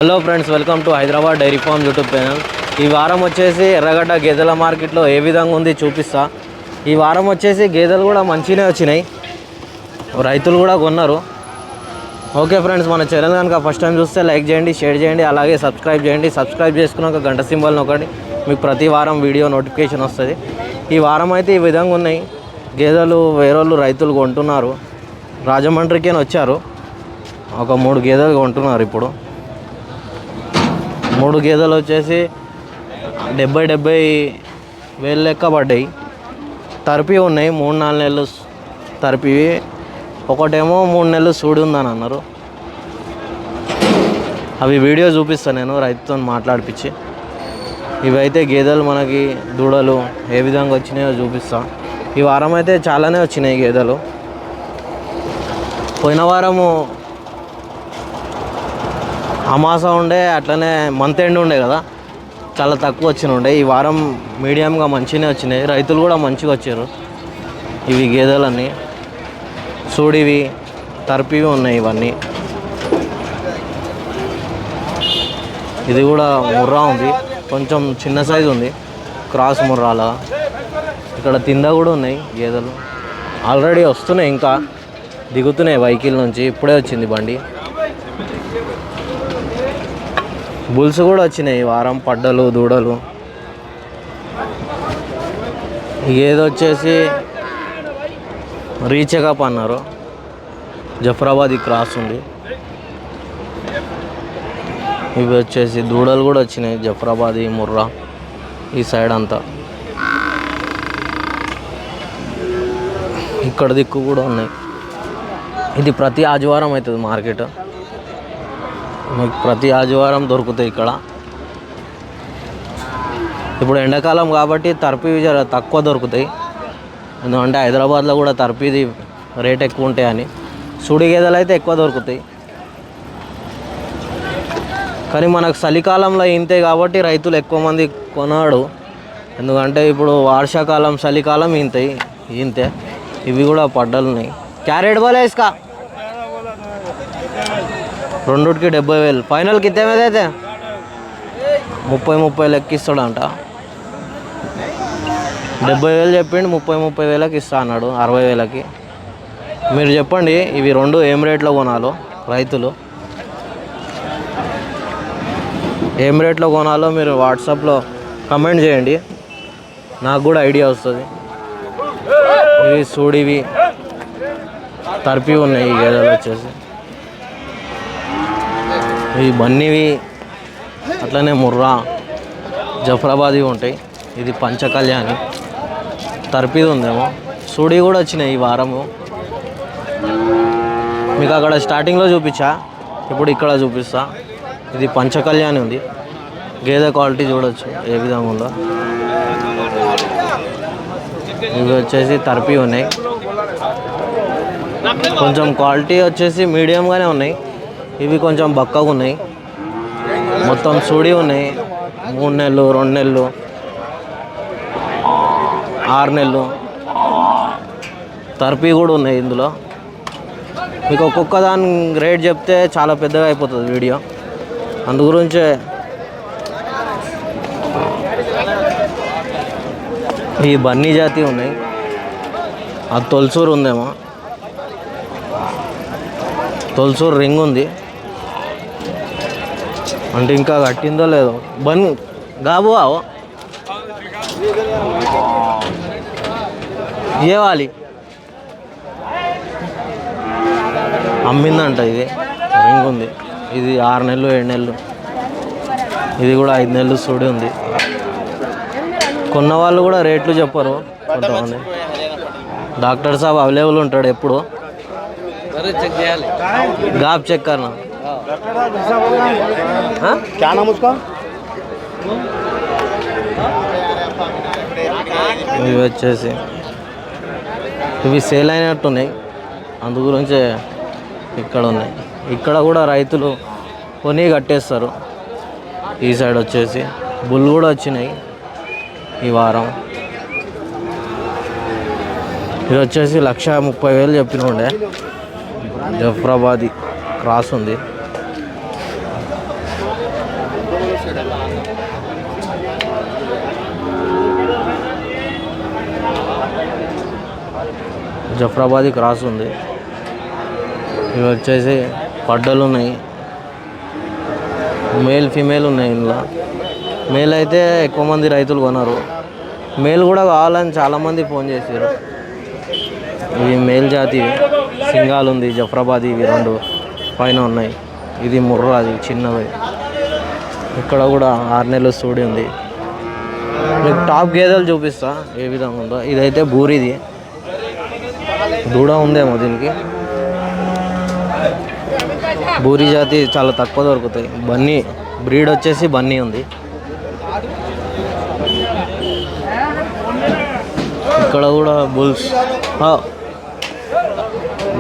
Hello friends, welcome to Hyderabad dairy farm YouTube channel. ఈ వారం వచ్చేసి ఎర్రగడ్డ గేదెల మార్కెట్లో ఏ విధంగా ఉంది చూపిస్తా. ఈ వారం వచ్చేసి గేదెలు కూడా మంచిగానే వచ్చినాయి, రైతులు కూడా కొన్నారు. ఓకే ఫ్రెండ్స్, మన ఛానల్ కనుక ఫస్ట్ టైం చూస్తే లైక్ చేయండి, షేర్ చేయండి, అలాగే సబ్స్క్రైబ్ చేయండి. సబ్స్క్రైబ్ చేసుకున్నాక గంట సింబల్ నొక్కండి, మీకు ప్రతి వారం వీడియో నోటిఫికేషన్ వస్తుంది. ఈ వారం అయితే ఈ విధంగా ఉన్నాయి గేదెలు. వేరేళ్ళు రైతులు కొంటున్నారు. రాజమండ్రికే వచ్చారు, ఒక 3 గేదెలు కొంటున్నారు. ఇప్పుడు 3 గేదెలు వచ్చేసి 70 వేలు లెక్క పడ్డాయి. తరిపి ఉన్నాయి, 3-4 నెలలు తరిపివి. ఒకటేమో 3 నెలలు సూడి ఉందని అన్నారు. అవి వీడియో చూపిస్తాను నేను రైతుతో మాట్లాడిపించి. ఇవైతే గేదెలు మనకి దూడలు ఏ విధంగా వచ్చినాయో చూపిస్తా. ఈ వారం అయితే చాలానే వచ్చినాయి గేదెలు. పోయిన వారము అమాస ఉండే, అట్లనే మంత్ ఎండ్ ఉండే కదా, చాలా తక్కువ వచ్చినుండే. ఈ వారం మీడియంగా మంచిగానే వచ్చినాయి, రైతులు కూడా మంచిగా వచ్చారు. ఇవి గేదెలన్నీ సూడివి తరిపివి ఉన్నాయి ఇవన్నీ. ఇది కూడా ముర్రా ఉంది, కొంచెం చిన్న సైజు ఉంది, క్రాస్ ముర్రాల. ఇక్కడ తింద కూడా ఉన్నాయి గేదెలు, ఆల్రెడీ వస్తున్నాయి, ఇంకా దిగుతున్నాయి వెహికల్ నుంచి. ఇప్పుడే వచ్చింది బండి. బుల్స్ కూడా వచ్చినాయి ఈ వారం, పడ్డలు దూడలు. ఏదో వచ్చేసి రీచెకప్ అన్నారు, జఫ్రాబాద్ క్రాస్ ఉంది. ఇవి వచ్చేసి దూడలు కూడా వచ్చినాయి, జఫ్రాబాద్ ముర్రా ఈ సైడ్ అంతా. ఇక్కడ దిక్కు కూడా ఉన్నాయి. ఇది ప్రతి ఆదివారం అవుతుంది మార్కెట్, మీకు ప్రతి ఆదివారం దొరుకుతాయి ఇక్కడ. ఇప్పుడు ఎండాకాలం కాబట్టి తరిపివి తక్కువ దొరుకుతాయి, ఎందుకంటే హైదరాబాద్లో కూడా తరిపిది రేట్ ఎక్కువ ఉంటాయని. సూడి గేదెలు అయితే ఎక్కువ దొరుకుతాయి, కానీ మనకు చలికాలంలో ఇంతే కాబట్టి రైతులు ఎక్కువ మంది కొనాడు. ఎందుకంటే ఇప్పుడు వర్షాకాలం చలికాలం ఇంతే. ఇవి కూడా పడ్డలు ఉన్నాయి. క్యారెట్ బాలే ఇసుకా రెండుకి 70,000. ఫైనల్ కింద అయితే 30 లెక్కిస్తాడంట. 70,000 చెప్పిండు, 30,000 ఇస్తా అన్నాడు, 60,000కి. మీరు చెప్పండి ఇవి రెండు ఏం రేట్లో కొనాలో, రైతులు ఏం రేట్లో కొనాలో మీరు వాట్సాప్లో కమెంట్ చేయండి, నాకు కూడా ఐడియా వస్తుంది. ఇవి సూడివి తరిపి ఉన్నాయి ఈ గేదెలు వచ్చేసి. ఇవి బన్నీవి, అట్లనే ముర్రా జఫ్రాబాదీ ఉంటాయి. ఇది పంచకళ్యాణి తరిపిది ఉందేమో. సూడి కూడా వచ్చినాయి ఈ వారము. మీకు అక్కడ స్టార్టింగ్లో చూపించా, ఇప్పుడు ఇక్కడ చూపిస్తా. ఇది పంచకళ్యాణి ఉంది. గేదె క్వాలిటీ చూడొచ్చు ఏ విధంగా ఉందో. ఇవి వచ్చేసి తరిపి ఉన్నాయి, కొంచెం క్వాలిటీ వచ్చేసి మీడియంగానే ఉన్నాయి. ఇవి కొంచెం బక్కగా ఉన్నాయి. మొత్తం సూడి ఉన్నాయి, 3 నెలలు, 2 నెలలు, 6 నెలలు తరిపి కూడా ఉన్నాయి ఇందులో. మీకు ఒక్కొక్క దాని రేట్ చెప్తే చాలా పెద్దగా అయిపోతుంది వీడియో, అందుగురించే ఈ బన్నీ జాతి ఉన్నాయి. అది తొలసూరు ఉందేమో, తొలసూరు రింగ్ ఉంది అంటే ఇంకా కట్టిందో లేదో. బన్ గాబు ఏవాలి అమ్మిందంట. ఇది రింగ్ ఉంది, ఇది 6 నెలలు 7 నెలలు. ఇది కూడా 5 నెలలు సూడి ఉంది. కొన్న వాళ్ళు కూడా రేట్లు చెప్పరు కొంతమంది. డాక్టర్ సాబ్ అవైలబుల్ ఉంటాడు ఎప్పుడు. गाप चेक करना। क्या नाम उसका? ఇవి వచ్చేసి ఇవి సేల్ అయినట్టున్నాయి, అందు గురించే ఇక్కడ ఉన్నాయి. ఇక్కడ కూడా రైతులు కొని కట్టేస్తారు. ఈ సైడ్ వచ్చేసి బుల్ కూడా వచ్చినాయి ఈ వారం. ఇది వచ్చేసి 1,30,000 చెప్పిన ఉండే. జఫ్రాబాదీ క్రాస్ ఉంది. జఫ్రాబాదీ క్రాస్ ఉంది. ఇవి వచ్చేసి పడ్డలు ఉన్నాయి, మేల్ ఫీమేల్ ఉన్నాయి. ఇందులో మేల్ అయితే ఎక్కువ మంది రైతులు కొన్నారు, మేల్ కూడా కావాలని చాలామంది ఫోన్ చేశారు. ఇవి మేల్ జాతి సింగాలు ఉంది, జఫ్రాబాదీ ఇవి 2 పైన ఉన్నాయి. ఇది ముర్రాది చిన్నది. ఇక్కడ కూడా 6 నెలలు సూడి ఉంది. మీకు టాప్ గేదెలు చూపిస్తా ఏ విధంగా ఉందో. ఇదైతే బూరిది, దూడ ఉందేమో దీనికి. బూరి జాతి చాలా తక్కువ దొరుకుతాయి. బన్నీ బ్రీడ్ వచ్చేసి బన్నీ ఉంది. ఇక్కడ కూడా బుల్స్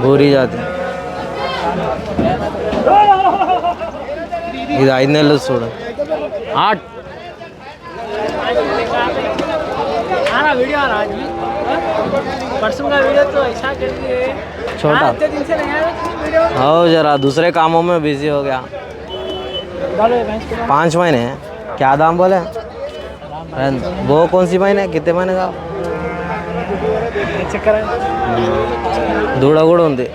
బూరి జాతి. ఇది 5 నెలలు చూడండి. छोटा हाँ जरा दूसरे कामों में बिजी हो गया. 5 महीने क्या दाम बोले? वो कौन सी महीने कितने महीने का? దూడ కూడా ఉంది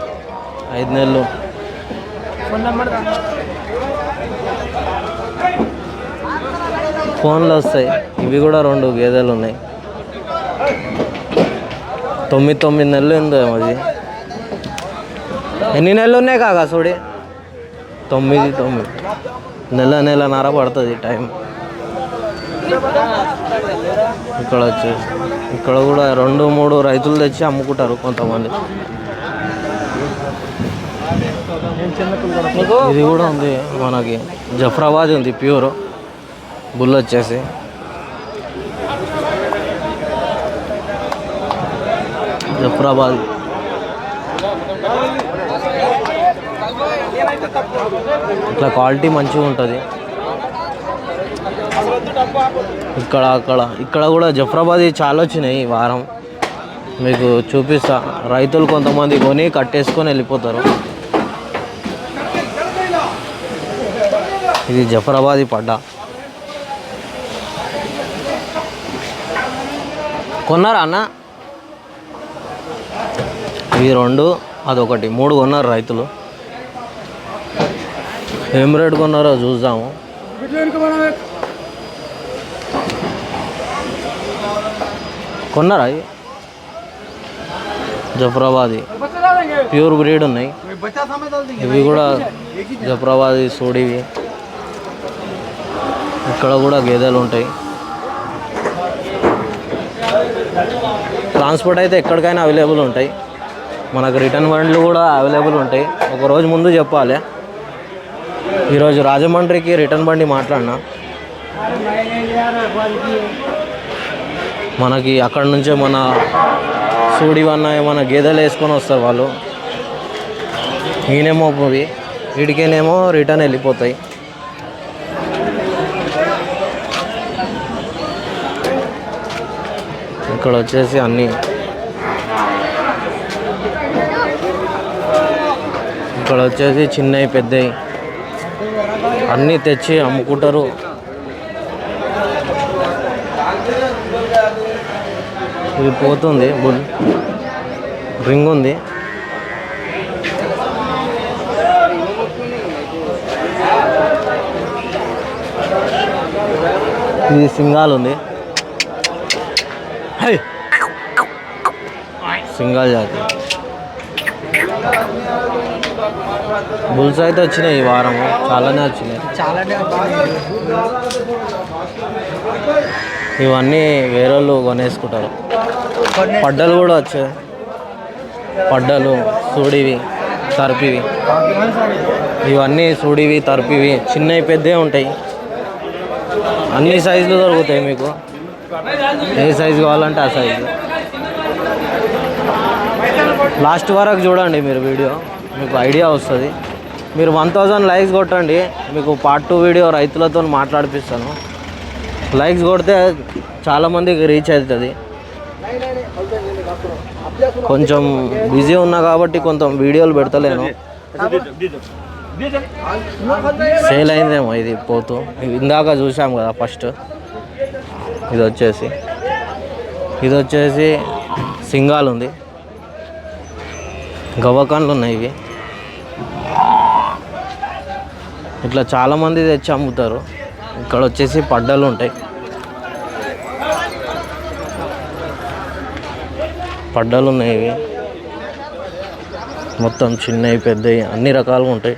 5 నెలలు. ఫోన్లు వస్తాయి. ఇవి కూడా 2 గేదెలు ఉన్నాయి. 9 నెలలు ఉందో అది. ఎన్ని నెలలు ఉన్నాయి కాగా చూడి? 9 నెలన్నర పడుతుంది టైం. ఇక్కడ వచ్చేసి ఇక్కడ కూడా 2-3 రైతులు తెచ్చి అమ్ముకుంటారు కొంతమంది. ఇది కూడా ఉంది మనకి. జఫ్రాబాద్ ఉంది ప్యూర్ బుల్ వచ్చేసి. జఫ్రాబాద్ ఇట్లా క్వాలిటీ మంచిగా ఉంటుంది. ఇక్కడ కూడా జఫ్రాబాదీ చాలా వచ్చినాయి ఈ వారం. మీకు చూపిస్తా. రైతులు కొంతమంది కొని కట్టేసుకొని వెళ్ళిపోతారు. ఇది జఫ్రాబాదీ పడ్డ. కొన్నారా అన్న? ఇవి 2 అదొకటి 3 కొన్నారు రైతులు. ఏం రేటు కొన్నారో చూద్దాము. కొన్నారా? జఫ్రాబాదీ ప్యూర్ బ్రీడ్ ఉన్నాయి. ఇవి కూడా జఫ్రాబాదీ సోడివి. ఇక్కడ కూడా గేదెలు ఉంటాయి. ట్రాన్స్పోర్ట్ అయితే ఎక్కడికైనా అవైలబుల్ ఉంటాయి. మనకు రిటర్న్ బండ్లు కూడా అవైలబుల్ ఉంటాయి. ఒక రోజు ముందు చెప్పాలి. ఈరోజు రాజమండ్రికి రిటర్న్ బండి మాట్లాడినా. మనకి అక్కడ నుంచే మన సూడివన్న ఏమన్నా గేదెలు వేసుకొని వస్తారు వాళ్ళు. ఈయనేమో పోయి వీడికేనేమో రిటర్న్ వెళ్ళిపోతాయి. ఇక్కడ వచ్చేసి అన్నీ ఇక్కడ వచ్చేసి చిన్నవి పెద్దవి అన్నీ తెచ్చి అమ్ముకుంటారు. ఇది పోతుంది బుల్ రింగ్ ఉంది. ఇది సింగాల్ ఉంది. సింగాల్ జాతి బుల్స్ అయితే వచ్చినాయి ఈ వారం. చాలానే వచ్చినాయి. ఇవన్నీ వేరే వాళ్ళు కొనేసుకుంటారు. పడ్డలు కూడా వచ్చాయి. పడ్డలు సూడివి తరిపివి. ఇవన్నీ సూడివి తరిపివి చిన్నవి పెద్దవి ఉంటాయి. అన్ని సైజులు దొరుకుతాయి మీకు. ఏ సైజు కావాలంటే ఆ సైజు. లాస్ట్ వరకు చూడండి మీరు వీడియో, మీకు ఐడియా వస్తుంది. మీరు 1000 లైక్స్ కొట్టండి. మీకు పార్ట్ 2 వీడియో రైతులతో మాట్లాడిపిస్తాను. లైక్స్ కొడితే చాలామందికి రీచ్ అవుతుంది. కొంచెం బిజీ ఉన్నా కాబట్టి కొంచెం వీడియోలు పెడతలేను. సేల్ అయిందేమో ఇది పోతూ. ఇందాక చూసాం కదా ఫస్ట్. ఇది వచ్చేసి సింగాల్ ఉంది. గవ్వకాన్లు ఉన్నాయి ఇవి. ఇట్లా చాలామంది తెచ్చి అమ్ముతారు. ఇక్కడ వచ్చేసి పడ్డలు ఉంటాయి. పడ్డలు ఉన్నాయి ఇవి మొత్తం చిన్నవి పెద్దవి అన్ని రకాలుగా ఉంటాయి.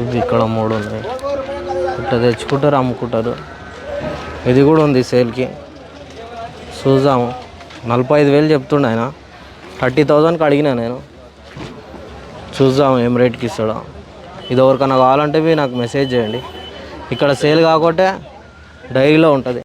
ఇవి ఇక్కడ 3 ఉన్నాయి. ఇట్లా తెచ్చుకుంటారు అమ్ముకుంటారు. ఇది కూడా ఉంది సేల్కి. చూద్దాము. 45,000 చెప్తుండే ఆయన. 30,000కి అడిగినా నేను. చూద్దాము ఏం రేట్కి ఇస్తాడో. ఇది ఎవరికైనా కావాలంటే నాకు మెసేజ్ చేయండి. ఇక్కడ సేల్ కాకుంటే డైరీలో ఉంటుంది.